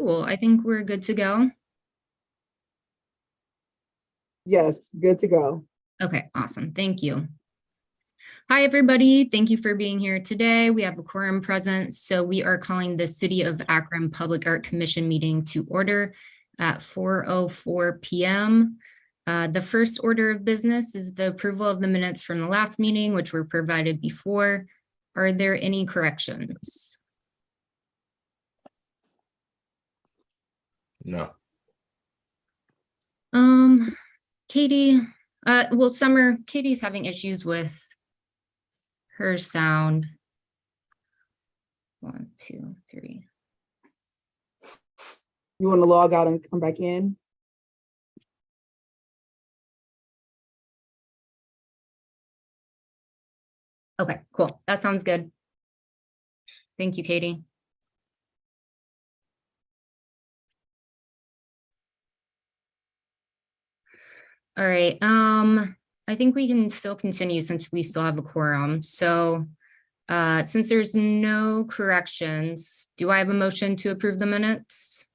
Cool. I think we're good to go. Yes, good to go. Okay, awesome. Thank you. Hi, everybody. Thank you for being here today. We have a quorum present, so we are calling the City of Akron Public Art Commission meeting to order at 4:04 p.m. The first order of business is the approval of the minutes from the last meeting, which were provided before. Are there any corrections? No. Katie, Summer, Katie's having issues with her sound. 1, 2, 3. You want to log out and come back in? Okay, cool. That sounds good. Thank you, Katie. All right. I think we can still continue since we still have a quorum. So since there's no corrections, do I have a motion to approve the minutes?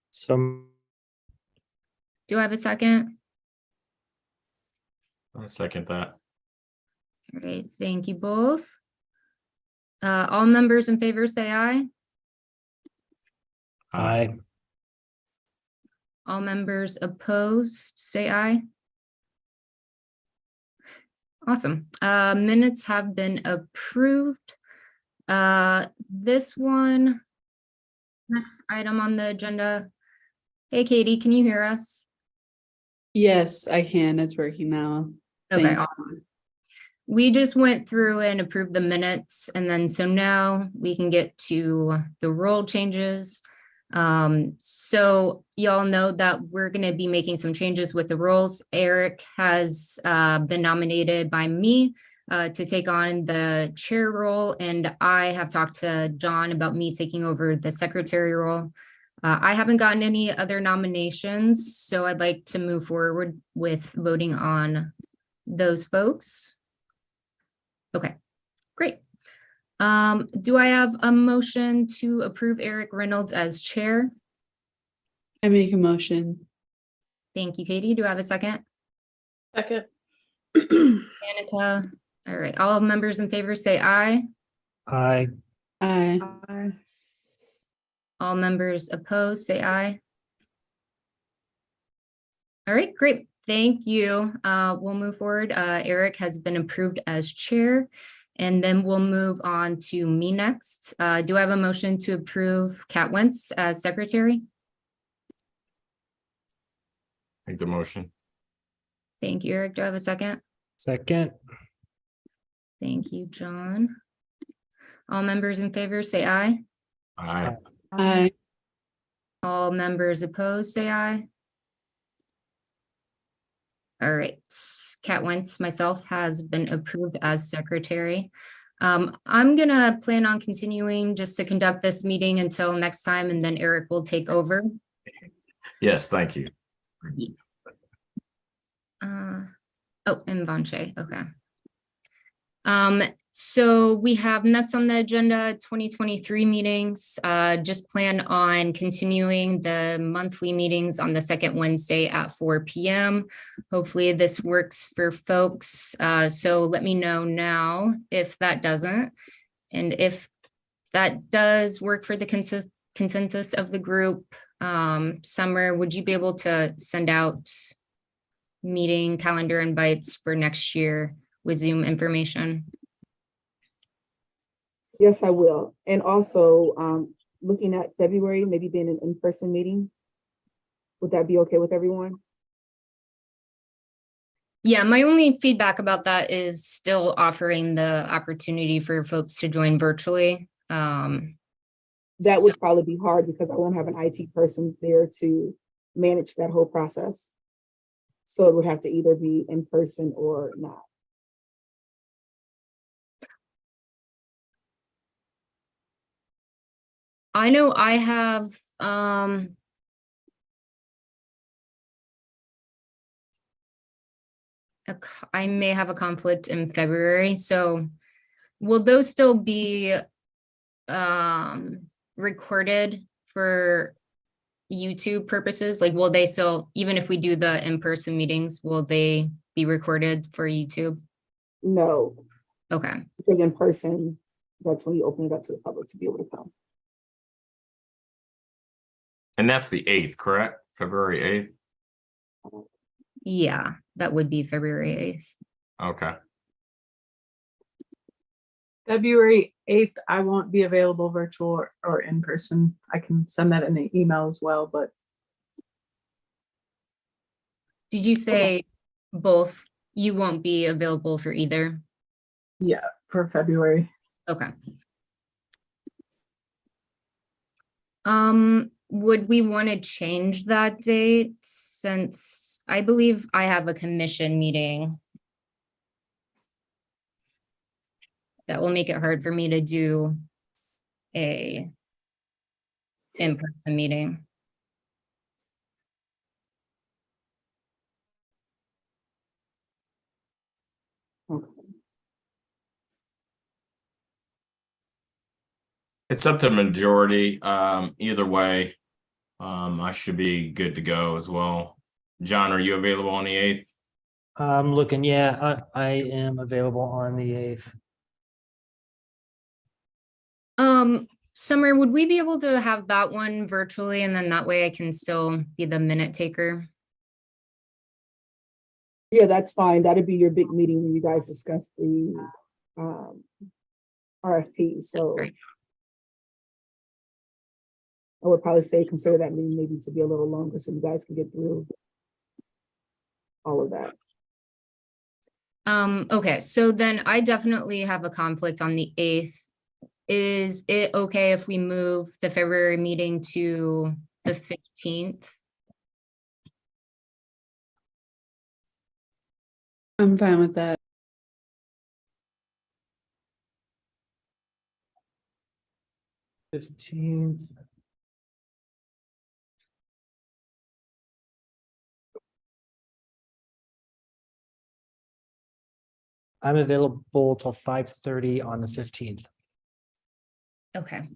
So Do I have a second? I'll second that. All right, thank you both. All members in favor say aye. Aye. All members opposed say aye. Awesome. Minutes have been approved. This one, next item on the agenda. Hey, Katie, can you hear us? Yes, I can. It's working now. Okay, Thank you. awesome. We just went through and approved the minutes, and then so now we can get to the role changes. So y'all know that we're going to be making some changes with the roles. Eric has been nominated by me to take on the chair role, and I have talked to John about me taking over the secretary role. I haven't gotten any other nominations, so I'd like to move forward with voting on those folks. Okay, great. Do I have a motion to approve Eric Reynolds as chair? I make a motion. Thank you, Katie. Do I have a second? Second. Danica. All right, all members in favor say aye. Aye. Aye. All members opposed say aye. All right, great. Thank you. We'll move forward. Eric has been approved as chair, and then we'll move on to me next. Do I have a motion to approve Kat Wentz as secretary? Make the motion. Thank you, Eric. Do I have a second? Second. Thank you, John. All members in favor say aye. Aye. Aye. All members opposed say aye. All right, Kat Wentz, myself, has been approved as secretary. I'm gonna plan on continuing just to conduct this meeting until next time, and then Eric will take over. Yes, thank you. Oh, and Vanche, okay. So we have next on the agenda 2023 meetings. Just plan on continuing the monthly meetings on the second Wednesday at 4 p.m. Hopefully this works for folks. So let me know now if that doesn't. And if that does work for the consensus of the group, Summer, would you be able to send out meeting calendar invites for next year with Zoom information? Yes, I will. And also looking at February, maybe being an in-person meeting. Would that be okay with everyone? Yeah, my only feedback about that is still offering the opportunity for folks to join virtually. That would probably be hard because I won't have an IT person there to manage that whole process. So it would have to either be in person or not. I know I have I may have a conflict in February, so will those still be recorded for YouTube purposes? Like, will they still, even if we do the in-person meetings, will they be recorded for YouTube? No, Okay, because in person, that's when you open it up to the public to be able to come. And that's the 8th, correct? February 8th? yeah, that would be February 8th. Okay. February 8th, I won't be available virtual or in person. I can send that in an email as well, but Did you say both? You won't be available for either? yeah, for February. Okay. Would we want to change that date since I believe I have a commission meeting? That will make it hard for me to do a in-person meeting. Okay. It's up to majority. Either way, I should be good to go as well. John, are you available on the 8th? I'm looking, yeah, I am available on the 8th. Summer, would we be able to have that one virtually and then that way I can still be the minute taker? Yeah, that's fine. That'd be your big meeting when you guys discuss the RFP. So Great. I would probably say consider that meeting maybe to be a little longer so you guys can get through all of that. Okay, so then I definitely have a conflict on the 8th. Is it okay if we move the February meeting to the 15th? I'm fine with that. 15th. I'm available till 5:30 on the 15th, Okay,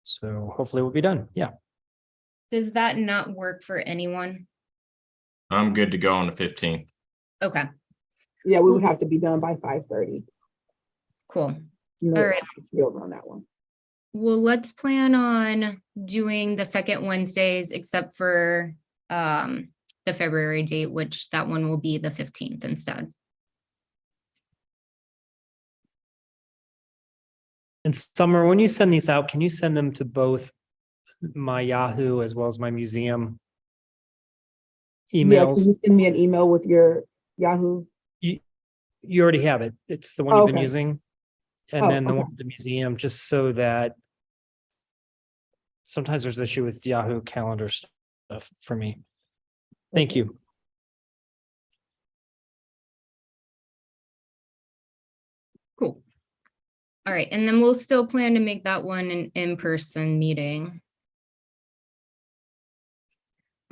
so hopefully we'll be done, yeah. does that not work for anyone? I'm good to go on the 15th. Okay, Yeah, we would have to be done by 5:30. cool. You know, All right. it's over on that one. Well, let's plan on doing the second Wednesdays except for the February date, which that one will be the 15th instead. And Summer, when you send these out, can you send them to both my Yahoo as well as my museum Yeah, can emails? you send me an email with your Yahoo? You already have it. It's the one you've been Okay. using. And Oh, then the okay. one at the museum, just so that sometimes there's issue with Yahoo calendar stuff for me. Thank Okay. you. Cool. All right, and then we'll still plan to make that one an in-person meeting.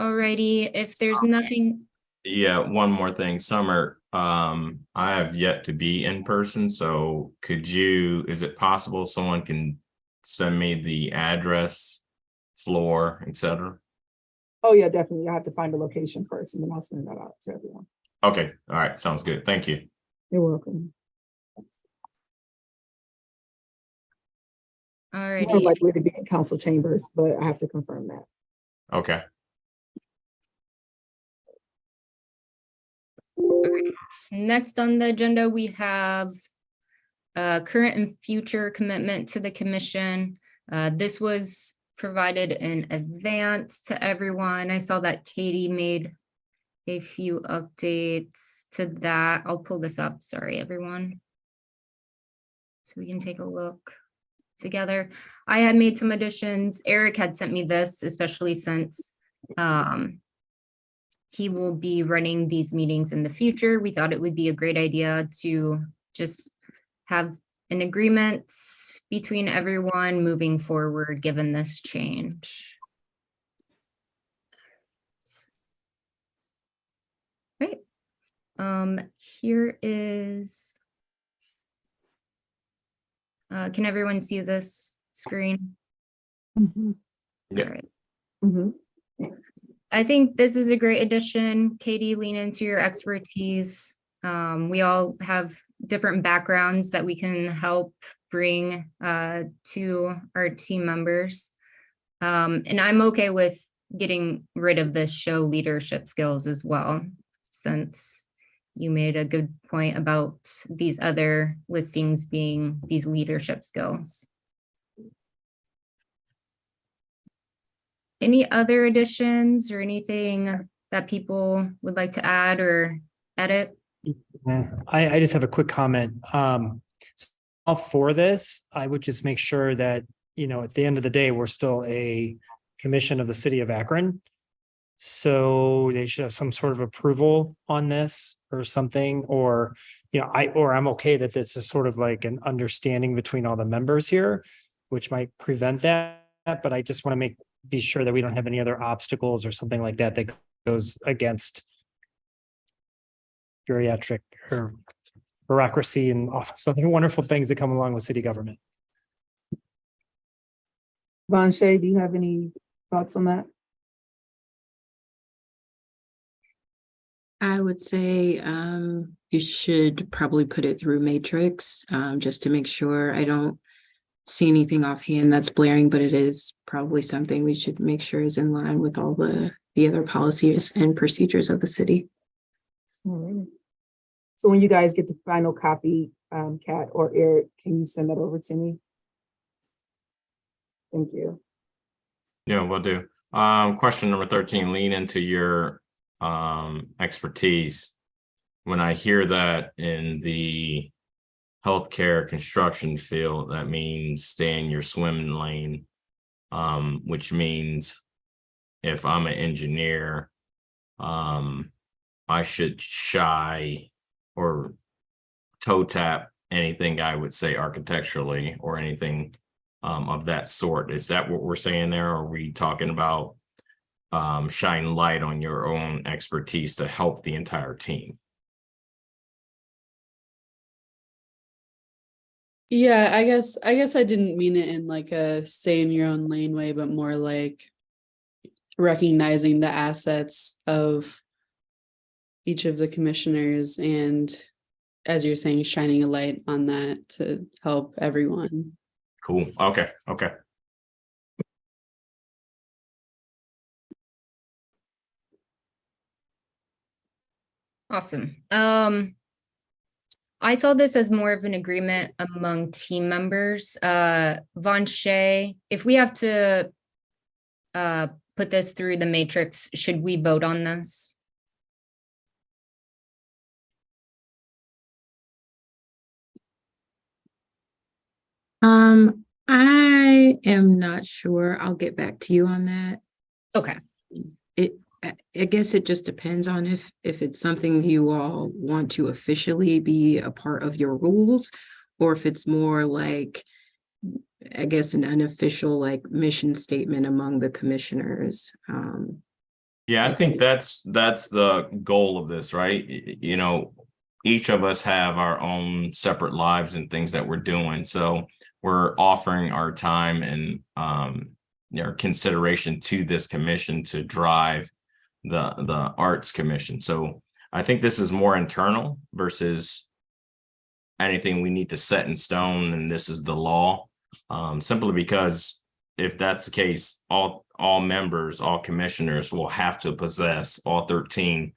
Alrighty, if there's nothing, Yeah, one more thing, Summer. I have yet to be in person, so is it possible someone can send me the address, floor, etc.? Oh, yeah, definitely. I have to find a location first and then I'll send that out to everyone. Okay, all right, sounds good. Thank you. You're welcome. More alrighty, likely to be in council chambers, but I have to confirm that. Okay. next on the agenda, we have current and future commitment to the commission. This was provided in advance to everyone. I saw that Katie made a few updates to that. I'll pull this up, sorry, everyone. So we can take a look together. I had made some additions. Eric had sent me this, especially since he will be running these meetings in the future. We thought it would be a great idea to just have an agreement between everyone moving forward, given this change. Great. Here is, can everyone see this screen? Mhm. Yeah. All right. Mhm. I think this is a great addition. Katie, lean into your expertise. We all have different backgrounds that we can help bring to our team members. And I'm okay with getting rid of the show leadership skills as well, since you made a good point about these other listings being these leadership skills. Any other additions or anything that people would like to add or edit? I just have a quick comment. So for this, I would just make sure that, you know, at the end of the day, we're still a commission of the city of Akron. So they should have some sort of approval on this or something, or, you know, I'm okay that this is sort of like an understanding between all the members here, which might prevent that, but I just want to be sure that we don't have any other obstacles or something like that that goes against geriatric or bureaucracy and some wonderful things that come along with city government. Von Shay, do you have any thoughts on that? I would say you should probably put it through Matrix just to make sure. I don't see anything offhand that's blaring, but it is probably something we should make sure is in line with all the other policies and procedures of the city. All right. So when you guys get the final copy, Kat or Eric, can you send that over to me? Thank you. Yeah, will do. Question number 13, lean into your expertise. When I hear that in the healthcare construction field, that means stay in your swimming lane, which means if I'm an engineer, I should shy or toe tap anything I would say architecturally or anything of that sort. Is that what we're saying there? Or are we talking about shine light on your own expertise to help the entire team? Yeah, I guess I didn't mean it in like a stay in your own lane way, but more like recognizing the assets of each of the commissioners and, as you're saying, shining a light on that to help everyone. Cool. Okay. Okay. Awesome. I saw this as more of an agreement among team members. Von Shay, if we have to put this through the matrix, should we vote on this? I am not sure. I'll get back to you on that. Okay. I guess it just depends on if it's something you all want to officially be a part of your rules, or if it's more like, I guess, an unofficial like mission statement among the commissioners. Yeah, I think that's the goal of this, right? You know, each of us have our own separate lives and things that we're doing. So we're offering our time and consideration to this commission to drive the arts commission. So I think this is more internal versus anything we need to set in stone, and this is the law. Simply because if that's the case, all members, all commissioners will have to possess all 13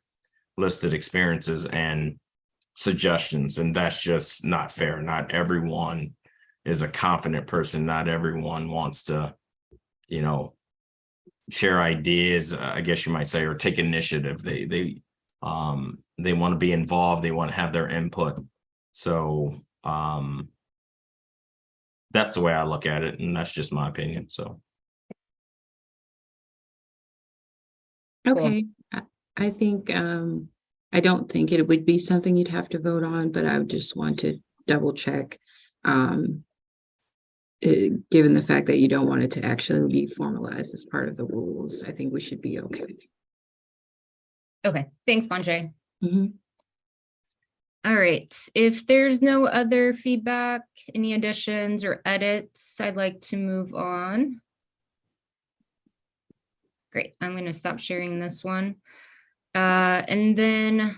listed experiences and suggestions, and that's just not fair. Not everyone is a confident person. Not everyone wants to, share ideas, I guess you might say, or take initiative. They want to be involved. They want to have their input. So that's the way I look at it, and that's just my opinion. So Okay, I think I don't think it would be something you'd have to vote on, but I would just want to double check. Given the fact that you don't want it to actually be formalized as part of the rules, I think we should be okay. Okay, thanks, Von Shay. Mhm. All right, if there's no other feedback, any additions or edits, I'd like to move on. Great. I'm going to stop sharing this one. And then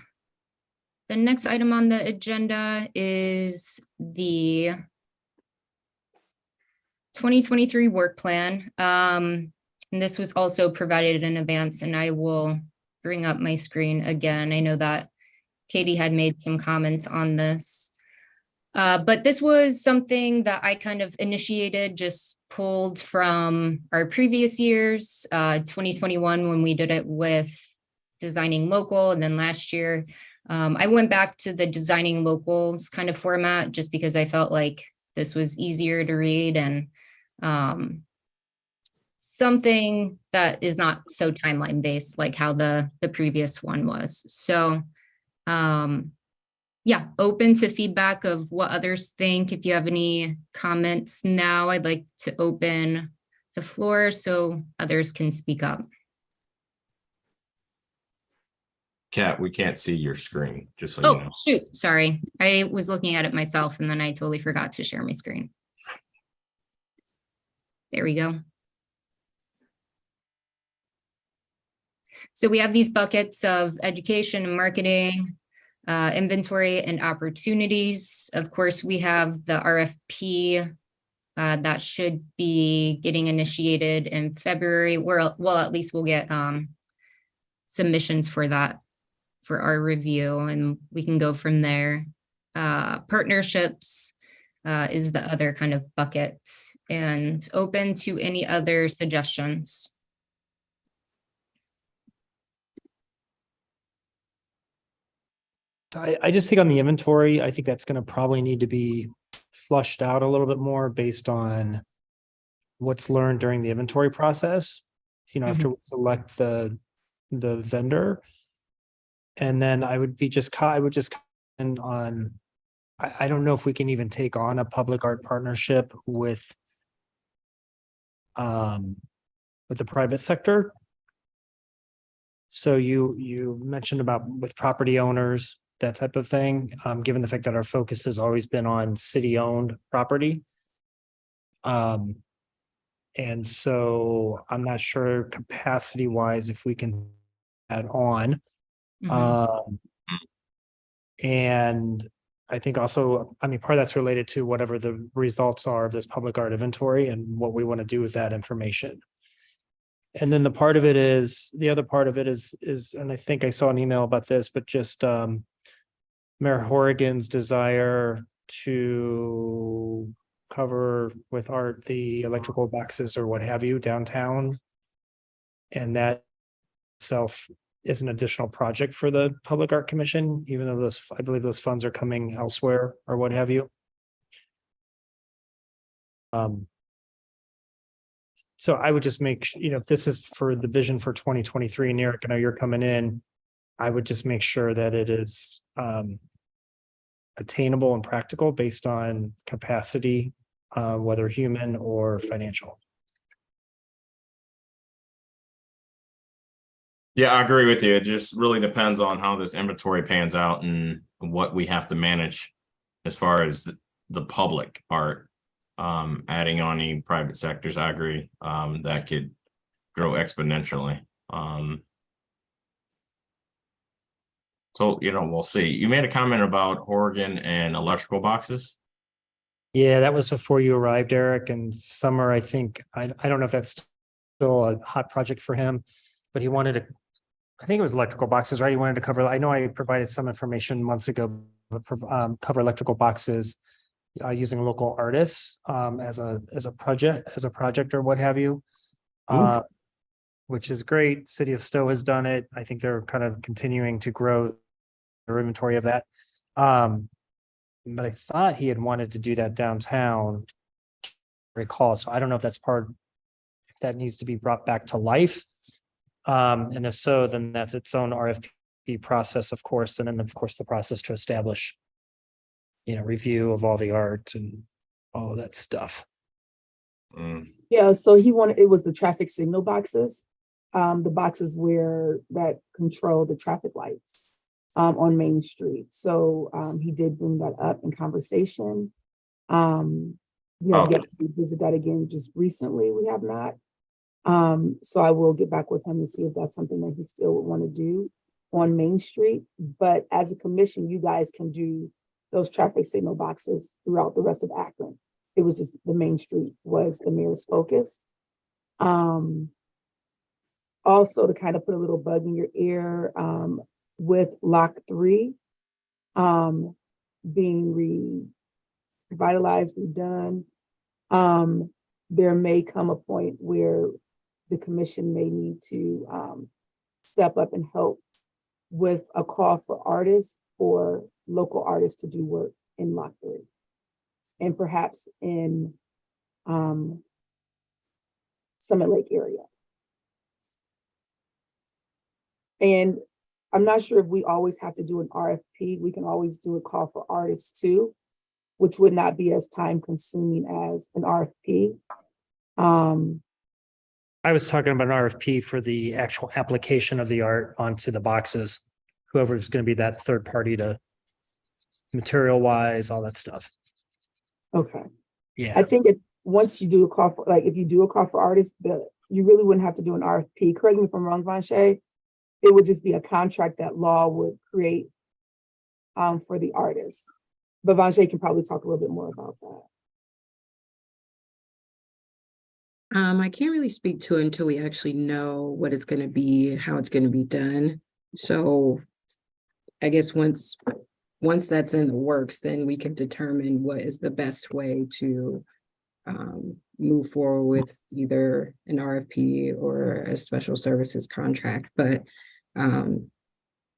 the next item on the agenda is the 2023 work plan. And this was also provided in advance, and I will bring up my screen again. I know that Katie had made some comments on this. But this was something that I kind of initiated, just pulled from our previous years, 2021, when we did it with designing local, and then last year, I went back to the designing locals kind of format, just because I felt like this was easier to read and something that is not so timeline based like how the previous one was. So yeah, open to feedback of what others think. If you have any comments now, I'd like to open the floor so others can speak up. Kat, we can't see your screen, just so you Oh, know. shoot, sorry. I was looking at it myself and then I totally forgot to share my screen. There we go. So we have these buckets of education and marketing, inventory and opportunities. Of course, we have the RFP that should be getting initiated in February. Well, at least we'll get submissions for that for our review, and we can go from there. Partnerships is the other kind of bucket, and open to any other suggestions. I just think on the inventory, I think that's going to probably need to be flushed out a little bit more based on what's learned during the inventory process, you know, after we select the vendor. And then I would just comment on, I don't know if we can even take on a public art partnership with the private sector. So you mentioned about with property owners, that type of thing, given the fact that our focus has always been on city-owned property. And so I'm not sure capacity-wise if we can add on. And I think also, I mean, part of that's related to whatever the results are of this public art inventory and what we want to do with that information. And then the other part of it is, and I think I saw an email about this, but just Mayor Horrigan's desire to cover with art the electrical boxes or what have you downtown. And that itself is an additional project for the Public Art Commission, even though I believe those funds are coming elsewhere or what have you. So I would just make, if this is for the vision for 2023, and Eric, I know you're coming in, I would just make sure that it is attainable and practical based on capacity, whether human or financial. Yeah, I agree with you. It just really depends on how this inventory pans out and what we have to manage as far as the public art. Adding on any private sectors, I agree. That could grow exponentially. So, we'll see. You made a comment about Horrigan and electrical boxes. Yeah, that was before you arrived, Eric, and Summer, I think, I don't know if that's still a hot project for him, but he wanted to, I think it was electrical boxes, right? He wanted to cover, I know I provided some information months ago, cover electrical boxes using local artists as a project or what have you, which is great. City of Stowe has done it. I think they're kind of continuing to grow their inventory of that. But I thought he had wanted to do that downtown, recall. So I don't know if that's if that needs to be brought back to life. And if so, then that's its own RFP process, of course. And then of course, the process to establish, review of all the art and all of that stuff. Yeah, so it was the traffic signal boxes, the boxes that control the traffic lights on Main Street. So he did bring that up in conversation. We have yet to visit that again just recently. We have not. So I will get back with him and see if that's something that he still would want to do on Main Street. But as a commission, you guys can do those traffic signal boxes throughout the rest of Akron. It was just the Main Street was the mayor's focus. Also to kind of put a little bug in your ear, with Lock 3 being revitalized, redone, there may come a point where the commission may need to step up and help with a call for artists or local artists to do work in Lock 3 and perhaps in Summit Lake area. And I'm not sure if we always have to do an RFP. We can always do a call for artists too, which would not be as time consuming as an RFP. I was talking about an RFP for the actual application of the art onto the boxes. Whoever's going to be that third party to material wise, all that stuff. Okay. Yeah. I think once you do a call for, like, if you do a call for artists, you really wouldn't have to do an RFP. Correct me if I'm wrong, Vanshay. It would just be a contract that law would create for the artists. But Vanshay can probably talk a little bit more about that. I can't really speak to it until we actually know what it's going to be, how it's going to be done. So I guess once that's in the works, then we can determine what is the best way to move forward with either an RFP or a special services contract. But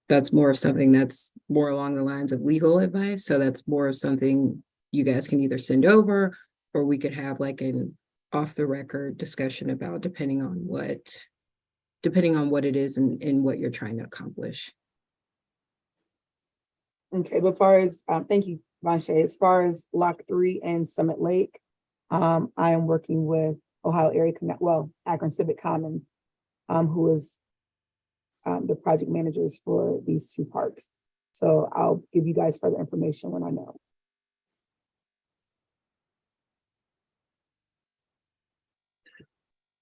that's more of something that's more along the lines of legal advice. So that's more of something you guys can either send over, or we could have like an off the record discussion about depending on what it is and what you're trying to accomplish. Okay, but as far as, thank you, Vanshay. As far as Lock 3 and Summit Lake, I am working with Ohio Area Connect, well, Akron Civic Commons, who is the project managers for these two parks. So I'll give you guys further information when I know.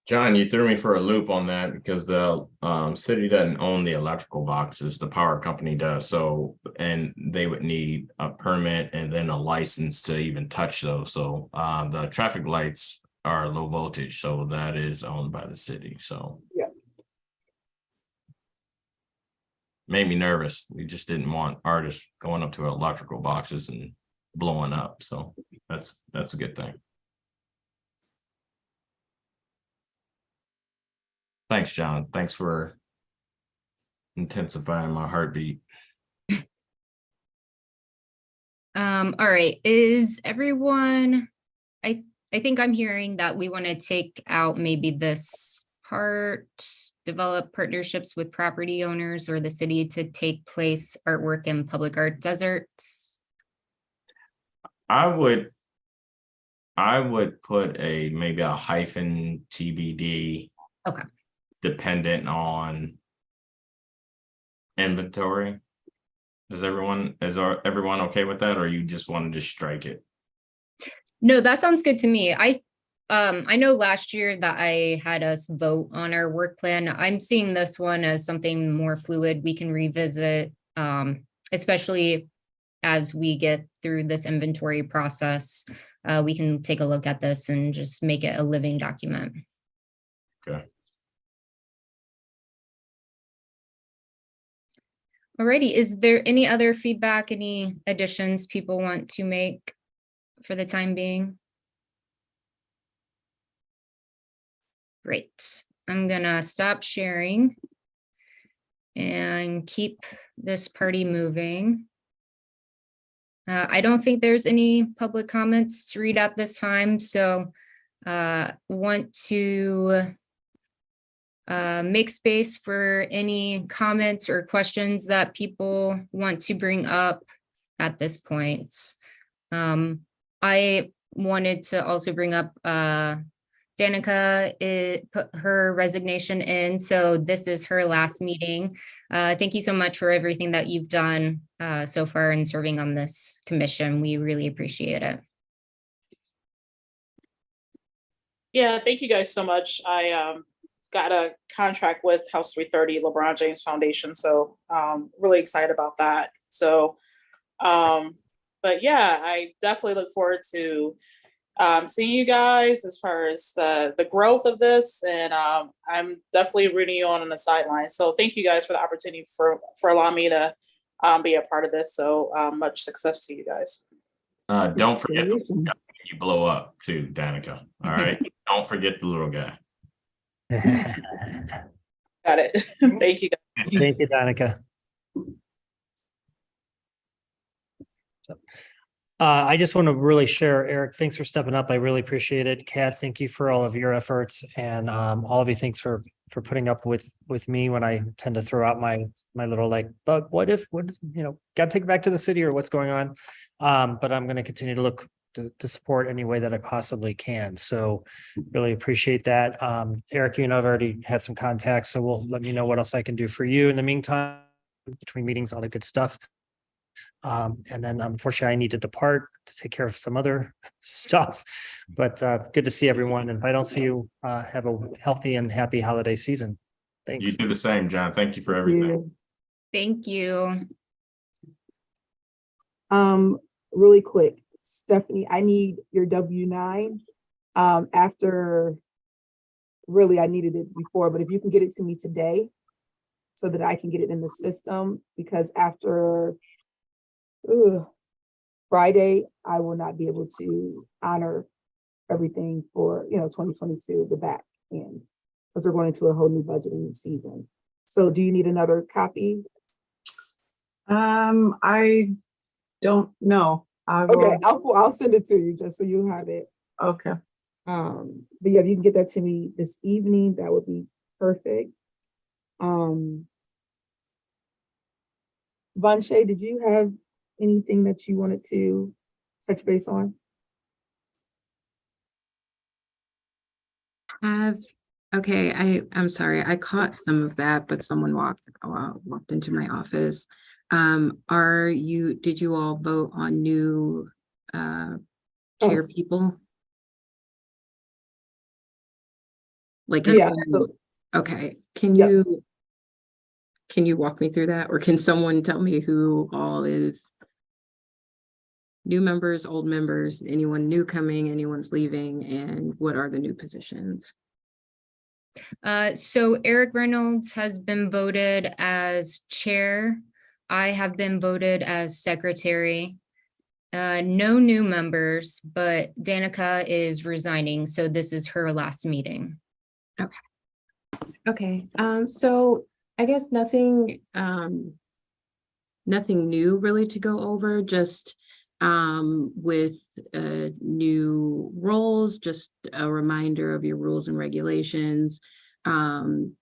John, you threw me for a loop on that because the city doesn't own the electrical boxes, the power company does. So, and they would need a permit and then a license to even touch those. So the traffic lights are low voltage, so that is owned by the city. So yeah, made me nervous. We just didn't want artists going up to electrical boxes and blowing up. So that's a good thing. Thanks, John. Thanks for intensifying my heartbeat. All right, is everyone, I think I'm hearing that we want to take out maybe this part, develop partnerships with property owners or the city to take place artwork in public art deserts. I would put maybe a hyphen TBD. Okay. Dependent on inventory. Is everyone okay with that, or you just want to just strike it? No, that sounds good to me. I know last year that I had us vote on our work plan. I'm seeing this one as something more fluid we can revisit, especially as we get through this inventory process. We can take a look at this and just make it a living document. Okay. Alrighty, is there any other feedback, any additions people want to make for the time being? Great, I'm gonna stop sharing and keep this party moving. I don't think there's any public comments to read at this time, so want to make space for any comments or questions that people want to bring up at this point. I wanted to also bring up Danica put her resignation in, so this is her last meeting. Thank you so much for everything that you've done so far in serving on this commission. We really appreciate it. Yeah, thank you guys so much. I got a contract with House 330 LeBron James Foundation. So really excited about that. So, but yeah, I definitely look forward to seeing you guys as far as the growth of this. And I'm definitely rooting you on the sidelines. So thank you guys for the opportunity for allowing me to be a part of this. So much success to you guys. Don't forget the little guy when you blow up too, Danica. All right. Don't forget the little guy. Got it. Thank you guys. Thank you, Danica. I just want to really share, Eric, thanks for stepping up. I really appreciate it. Kat, thank you for all of your efforts, and all of you, thanks for putting up with me when I tend to throw out my little like, but what if, got to take it back to the city or what's going on. But I'm going to continue to look to support any way that I possibly can. So really appreciate that. Eric, you and I've already had some contacts, so let me know what else I can do for you in the meantime, between meetings, all the good stuff. And then unfortunately I need to depart to take care of some other stuff, but good to see everyone. And if I don't see you, have a healthy and happy holiday season. Thanks. You do the same, John. Thank you for everything. Thank you. Really quick, Stephanie, I need your W-9 after, really, I needed it before, but if you can get it to me today so that I can get it in the system, because after Friday, I will not be able to honor everything for, 2022, the back end, because we're going into a whole new budgeting season. So do you need another copy? I don't know. Okay, I'll send it to you just so you have it. Okay. But yeah, if you can get that to me this evening, that would be perfect. Vanshay, did you have anything that you wanted to touch base on? I'm sorry, I caught some of that, but someone walked into my office. Did you all vote on new chair people? Like, Yeah. Okay, can you walk me through that, or can someone tell me who all is new members, old members, anyone new coming, anyone's leaving, and what are the new positions? So Eric Reynolds has been voted as chair. I have been voted as secretary. No new members, but Danica is resigning, so this is her last meeting. Okay, so I guess nothing new really to go over, just with new roles, just a reminder of your rules and regulations. Most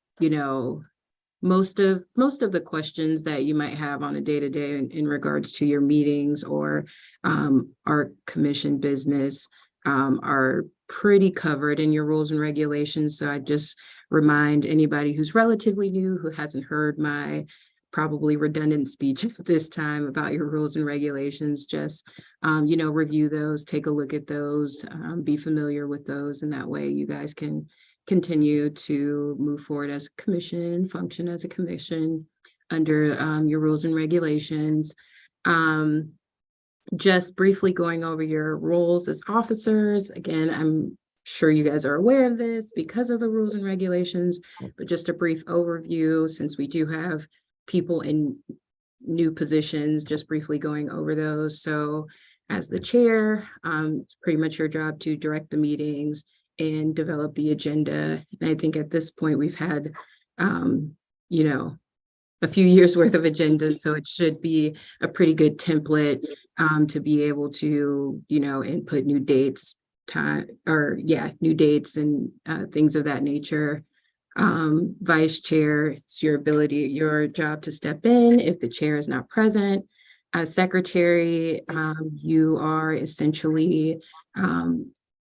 of the questions that you might have on a day-to-day in regards to your meetings or our commission business are pretty covered in your rules and regulations. So I just remind anybody who's relatively new, who hasn't heard my probably redundant speech at this time about your rules and regulations, just review those, take a look at those, be familiar with those, and that way you guys can continue to move forward as a commission, function as a commission under your rules and regulations. Just briefly going over your roles as officers. Again, I'm sure you guys are aware of this because of the rules and regulations, but just a brief overview, since we do have people in new positions, just briefly going over those. So as the chair, it's pretty much your job to direct the meetings and develop the agenda. And I think at this point we've had, a few years worth of agendas, so it should be a pretty good template to be able to, input new dates, new dates and things of that nature. Vice chair, it's your job to step in if the chair is not present. As secretary, you are essentially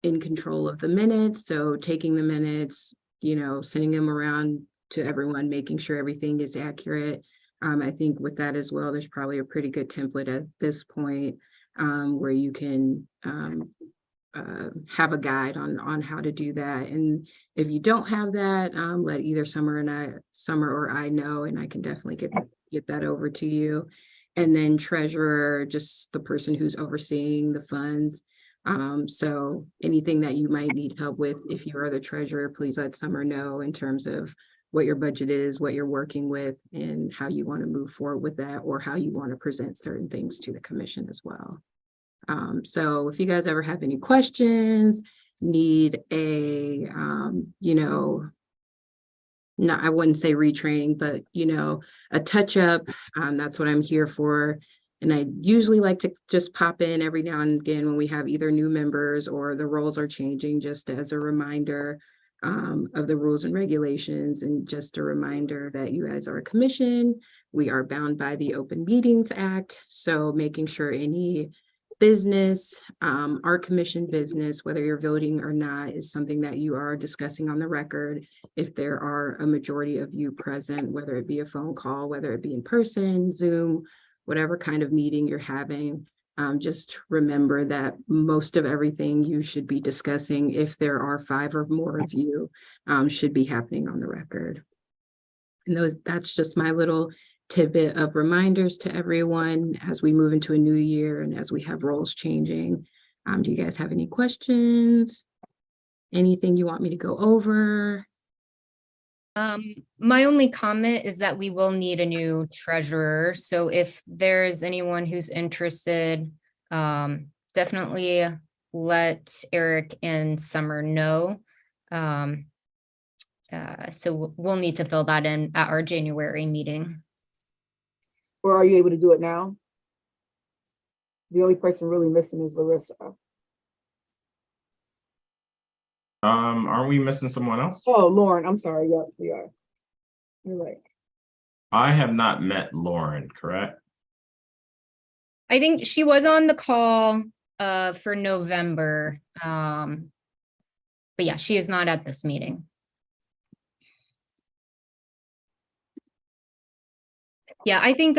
in control of the minutes. So taking the minutes, sending them around to everyone, making sure everything is accurate. I think with that as well, there's probably a pretty good template at this point where you can have a guide on how to do that. And if you don't have that, let either Summer or I know, and I can definitely get that over to you. And then treasurer, just the person who's overseeing the funds. So anything that you might need help with, if you are the treasurer, please let Summer know in terms of what your budget is, what you're working with, and how you want to move forward with that, or how you want to present certain things to the commission as well. So if you guys ever have any questions, need a, no, I wouldn't say retraining, but, a touch up, that's what I'm here for. And I usually like to just pop in every now and again when we have either new members or the roles are changing, just as a reminder of the rules and regulations, and just a reminder that you guys are a commission. We are bound by the Open Meetings Act. So making sure any business, our commission business, whether you're voting or not, is something that you are discussing on the record. If there are a majority of you present, whether it be a phone call, whether it be in person, Zoom, whatever kind of meeting you're having, just remember that most of everything you should be discussing, if there are 5 or more of you, should be happening on the record. And that's just my little tidbit of reminders to everyone as we move into a new year and as we have roles changing. Do you guys have any questions? Anything you want me to go over? My only comment is that we will need a new treasurer. So if there's anyone who's interested, definitely let Eric and Summer know. So we'll need to fill that in at our January meeting. Or are you able to do it now? The only person really missing is Larissa. Are we missing someone else? Oh, Lauren, I'm sorry. Yep, we are. You're right. I have not met Lauren, correct? I think she was on the call for November. But yeah, she is not at this meeting. Yeah, I think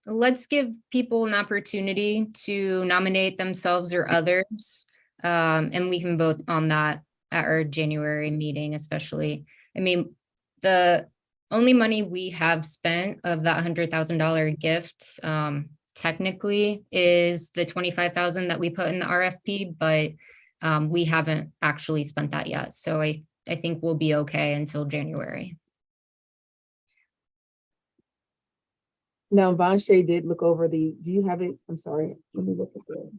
let's give people an opportunity to nominate themselves or others. And we can vote on that at our January meeting, especially. I mean, the only money we have spent of that $100,000 gift technically is the $25,000 that we put in the RFP, but we haven't actually spent that yet. So I think we'll be okay until January. Now, Vanshay did look over do you have it? I'm sorry, let me look at the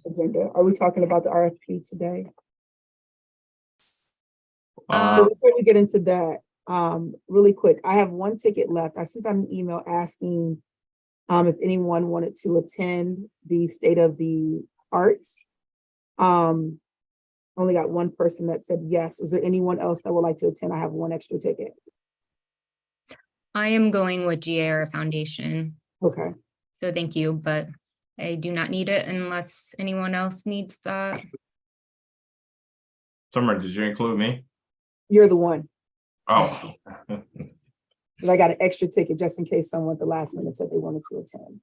agenda. Are we talking about the RFP today? So before we get into that, really quick, I have one ticket left. I sent out an email asking if anyone wanted to attend the State of the Arts. Only got one person that said yes. Is there anyone else that would like to attend? I have one extra ticket. I am going with GAR Foundation. Okay. So thank you, but I do not need it unless anyone else needs that. Summer, did you include me? You're the one. Oh. But I got an extra ticket just in case someone at the last minute said they wanted to attend.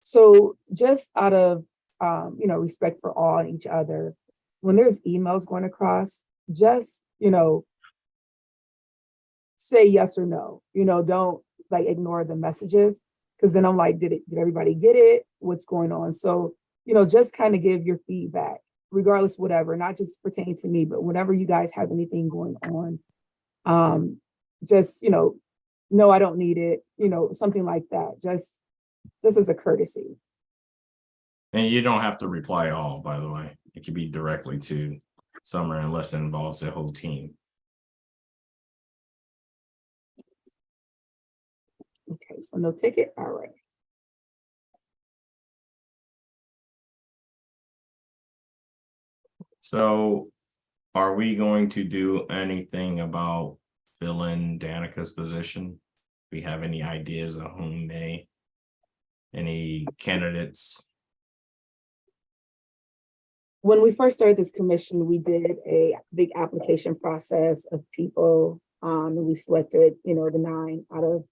So just out of respect for all and each other, when there's emails going across, just say yes or no. Don't like ignore the messages, because then I'm like, did everybody get it? What's going on? So just kind of give your feedback, regardless, whatever, not just pertaining to me, but whenever you guys have anything going on, just no, I don't need it, something like that, just as a courtesy. And you don't have to reply all, by the way. It could be directly to Summer unless it involves the whole team. Okay, so no ticket. All right. So are we going to do anything about filling Danica's position? Do we have any ideas of any candidates? When we first started this commission, we did a big application process of people, and we selected, the 9 out of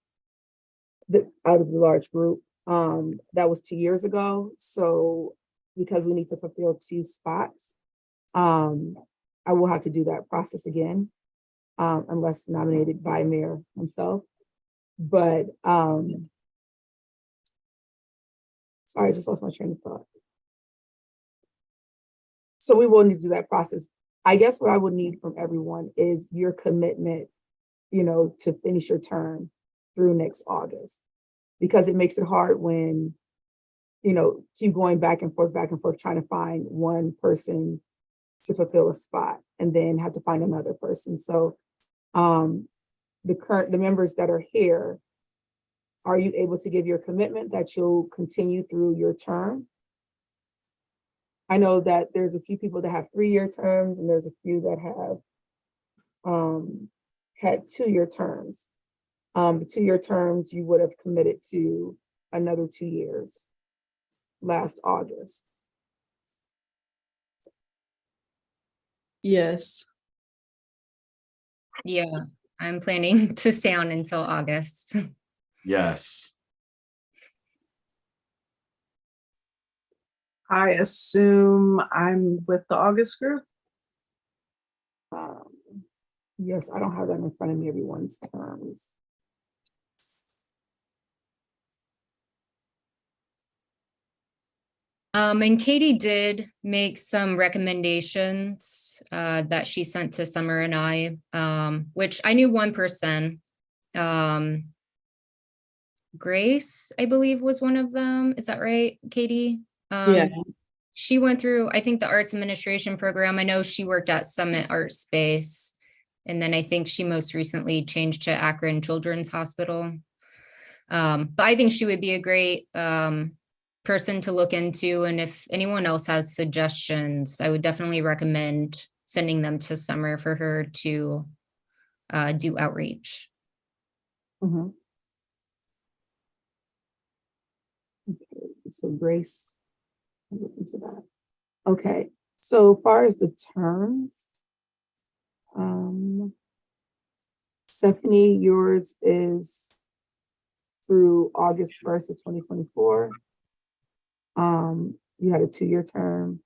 the large group. That was 2 years ago. So because we need to fulfill 2 spots. I will have to do that process again, unless nominated by Mayor himself. But sorry, I just lost my train of thought. So we will need to do that process. I guess what I would need from everyone is your commitment, to finish your term through next August, because it makes it hard when, keep going back and forth, trying to find one person to fulfill a spot and then have to find another person. So the members that are here, are you able to give your commitment that you'll continue through your term? I know that there's a few people that have 3-year terms, and there's a few that have had 2-year terms. The 2-year terms, you would have committed to another 2 years last August. Yes. Yeah, I'm planning to stay on until August. Yes. I assume I'm with the August group. Yes, I don't have that in front of me, everyone's terms. And Katie did make some recommendations that she sent to Summer and I, which I knew one person. Grace, I believe, was one of them. Is that right, Katie? Yeah. She went through, I think, the arts administration program. I know she worked at Summit Art Space. And then I think she most recently changed to Akron Children's Hospital. But I think she would be a great person to look into. And if anyone else has suggestions, I would definitely recommend sending them to Summer for her to do outreach. Mm-hmm. Okay, so Grace, I'll look into that. Okay, so far as the terms, Stephanie, yours is through August 1st of 2024. You had a 2-year term.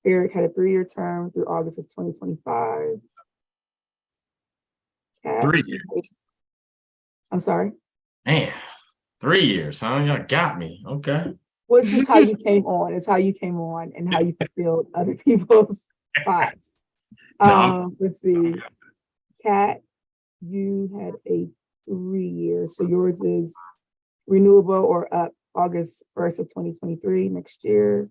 Eric had a 3-year term through August of 2025. Kat, 3 years. I'm sorry. Man, 3 years, huh? Y'all got me. Okay. Well, it's just how you came on. It's how you came on and how you fulfilled other people's spots. Let's see. Kat, you had a 3 years. So yours is renewable or up August 1st of 2023 next year.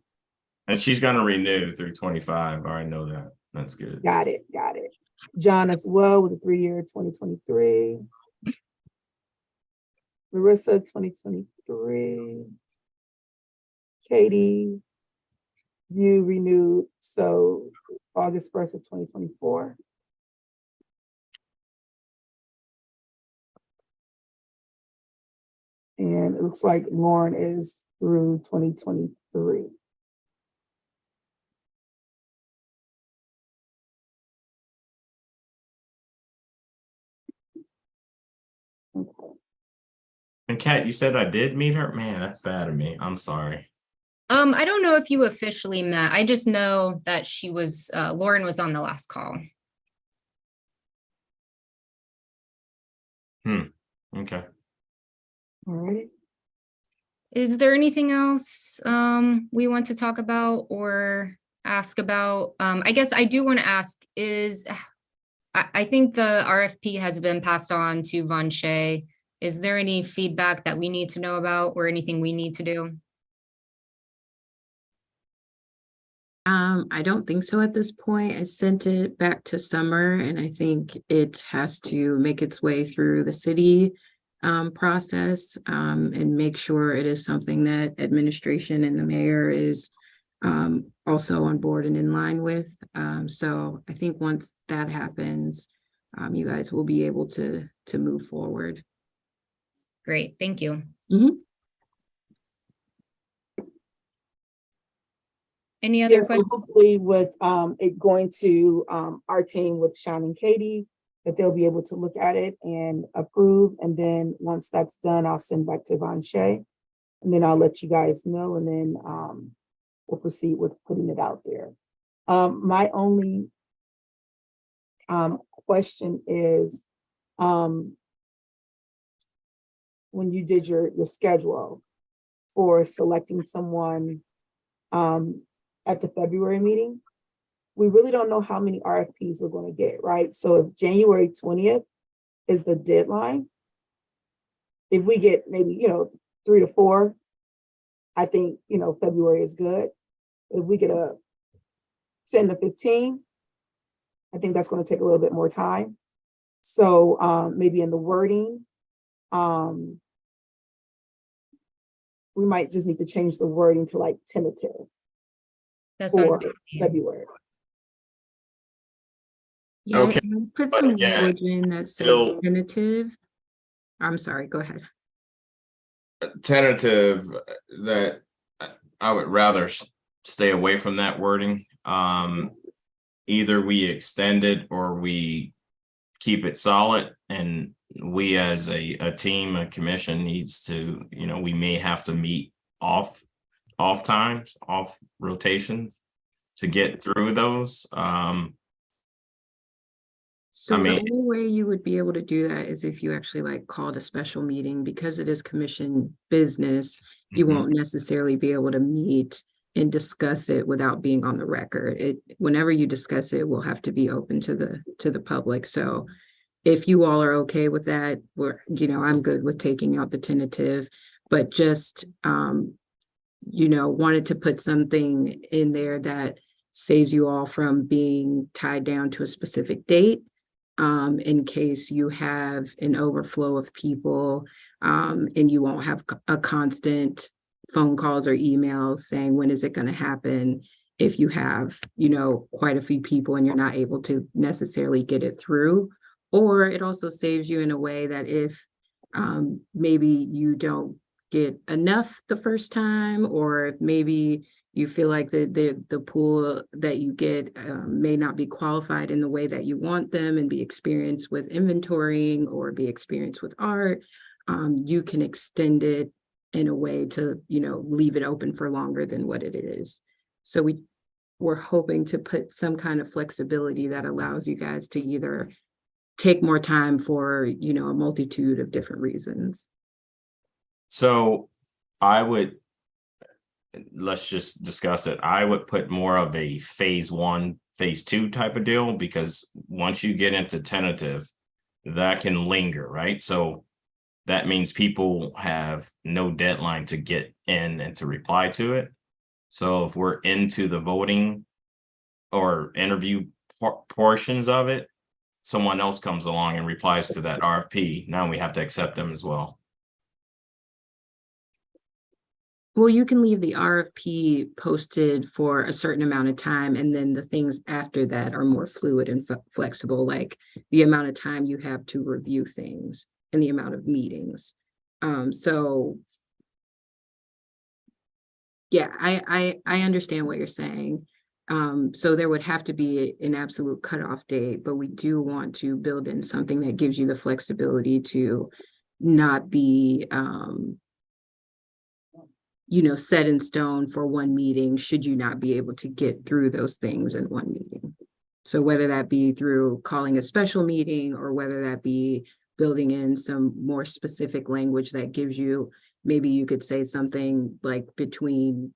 And she's gonna renew through 25. I already know that. That's good. Got it. John as well with a 3-year 2023. Larissa, 2023. Katie, you renewed, so August 1st of 2024. And it looks like Lauren is through 2023. Okay. And Kat, you said I did meet her? Man, that's bad of me. I'm sorry. I don't know if you officially met. I just know that she was, Lauren was on the last call. Okay. All right. Is there anything else we want to talk about or ask about? I guess I do want to ask is, I think the RFP has been passed on to Von Shea. Is there any feedback that we need to know about or anything we need to do? I don't think so at this point. I sent it back to Summer, and I think it has to make its way through the city process and make sure it is something that administration and the mayor is also on board and in line with. So I think once that happens, you guys will be able to move forward. Great, thank you. Any other Yeah, so questions? hopefully with it going to our team with Sean and Katie, that they'll be able to look at it and approve. And then once that's done, I'll send back to Von Shea. And then I'll let you guys know. And then we'll proceed with putting it out there. My only question is, when you did your schedule for selecting someone at the February meeting, we really don't know how many RFPs we're going to get, right? So if January 20th is the deadline, if we get maybe, 3 to 4, I think, February is good. If we get a 10 to 15, I think that's going to take a little bit more time. So maybe in the wording, we might just need to change the wording to like tentative That sounds for good. February. Yeah, Okay, can I put but some again, language in that says still- tentative? I'm sorry, go ahead. Tentative, that I would rather stay away from that wording. Either we extend it or we keep it solid, and we as a team, a commission needs to, we may have to meet off times, off rotations to get through those. So I the mean- only way you would be able to do that is if you actually like called a special meeting, because it is commission business. You Mhm. won't necessarily be able to meet and discuss it without being on the record. Whenever you discuss it, will have to be open to the public. So if you all are okay with that, I'm good with taking out the tentative, but just wanted to put something in there that saves you all from being tied down to a specific date. In case you have an overflow of people, and you won't have a constant phone calls or emails saying, when is it going to happen? If you have, quite a few people and you're not able to necessarily get it through, or it also saves you in a way that if maybe you don't get enough the first time, or maybe you feel like the pool that you get may not be qualified in the way that you want them and be experienced with inventorying or be experienced with art, you can extend it in a way to, leave it open for longer than what it is. So we're hoping to put some kind of flexibility that allows you guys to either take more time for, a multitude of different reasons. So let's just discuss it. I would put more of a phase 1, phase 2 type of deal, because once you get into tentative, that can linger, right? So that means people have no deadline to get in and to reply to it. So if we're into the voting or interview portions of it, someone else comes along and replies to that RFP. Now we have to accept them as well. Well, you can leave the RFP posted for a certain amount of time, and then the things after that are more fluid and flexible, like the amount of time you have to review things and the amount of meetings. So yeah, I understand what you're saying. So there would have to be an absolute cutoff date, but we do want to build in something that gives you the flexibility to not be set in stone for one meeting, should you not be able to get through those things in one meeting. So whether that be through calling a special meeting, or whether that be building in some more specific language that gives you, maybe you could say something like between,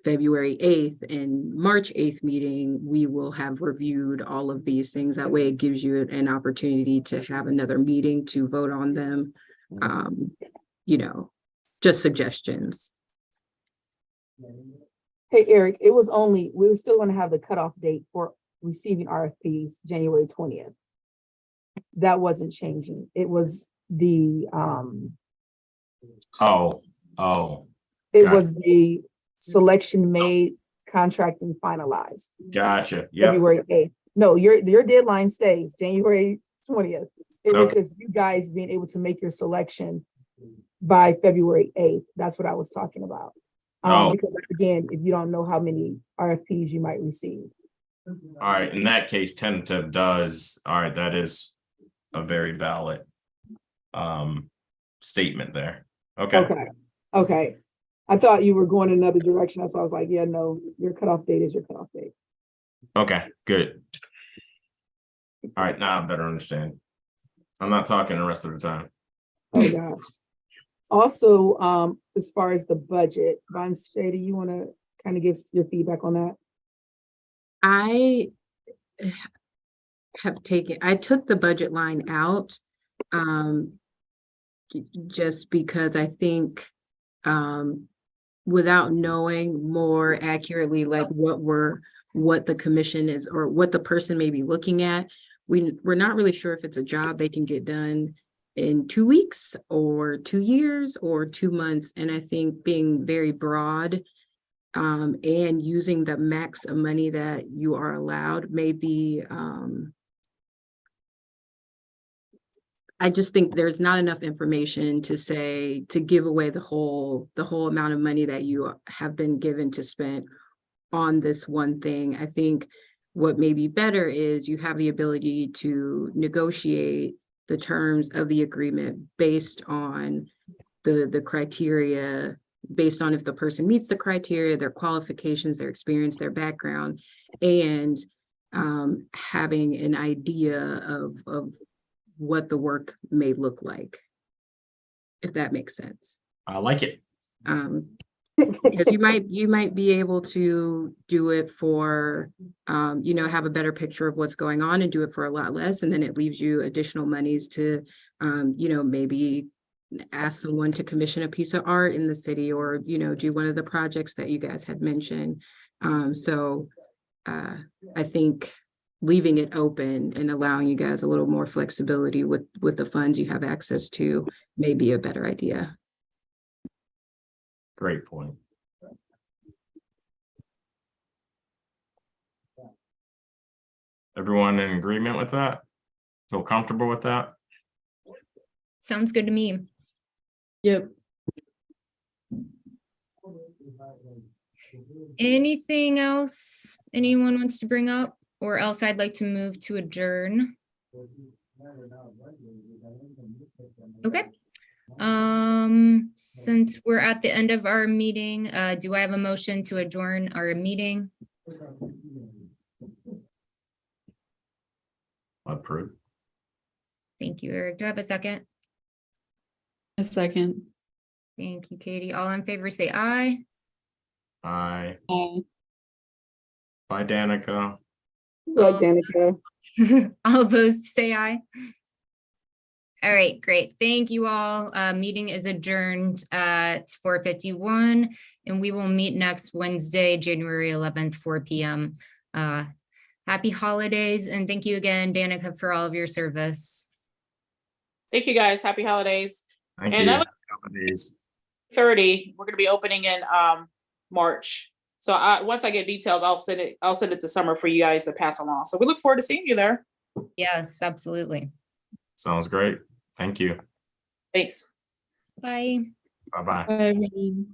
February 8th and March 8th meeting, we will have reviewed all of these things. That way it gives you an opportunity to have another meeting to vote on them. Just suggestions. Hey, Eric, we were still going to have the cutoff date for receiving RFPs, January 20th. That wasn't changing. It was the, it was the selection made, contracting finalized. Gotcha. Yeah. February 8th. No, your deadline stays January 20th. It was Okay. just you guys being able to make your selection by February 8th. That's what I was talking about. Because again, if you don't know how many RFPs you might receive. All right. In that case, tentative does. All right. That is a very valid statement there. Okay. Okay. I thought you were going another direction. So I was like, yeah, no, your cutoff date is your cutoff date. Okay, good. All right, now I better understand. I'm not talking the rest of the time. Oh, God. Also, as far as the budget, Von Shady, you want to kind of give your feedback on that? I took the budget line out, just because I think, without knowing more accurately, like what the commission is, or what the person may be looking at, we're not really sure if it's a job they can get done in 2 weeks or 2 years or 2 months. And I think being very broad, and using the max of money that you are allowed may be, I just think there's not enough information to give away the whole amount of money that you have been given to spend on this one thing. I think what may be better is you have the ability to negotiate the terms of the agreement based on the criteria, based on if the person meets the criteria, their qualifications, their experience, their background, and having an idea of what the work may look like, if that makes sense. I like it. Because you might be able to do it for, have a better picture of what's going on and do it for a lot less. And then it leaves you additional monies to, maybe ask someone to commission a piece of art in the city, or, do one of the projects that you guys had mentioned. So I think leaving it open and allowing you guys a little more flexibility with the funds you have access to may be a better idea. Great point. Everyone in agreement with that? Feel comfortable with that? Sounds good to me. Yep. Anything else anyone wants to bring up, or else I'd like to move to adjourn? Okay. Since we're at the end of our meeting, do I have a motion to adjourn our meeting? Approved. Thank you, Eric. Do I have a second? A second. Thank you, Katie. All in favor, say aye. Aye. Aye. Bye, Danica. Like Danica. All opposed, say aye. All right, great. Thank you all. Meeting is adjourned at 4:51, and we will meet next Wednesday, January 11th, 4 p.m. Happy holidays, and thank you again, Danica, for all of your service. Thank you, guys. Happy holidays. Thank And you. another Holidays. 30, we're going to be opening in March. So once I get details, I'll send it to Summer for you guys to pass along. So we look forward to seeing you there. Yes, absolutely. Sounds great. Thank you. Thanks. Bye. Bye-bye. Bye, everyone.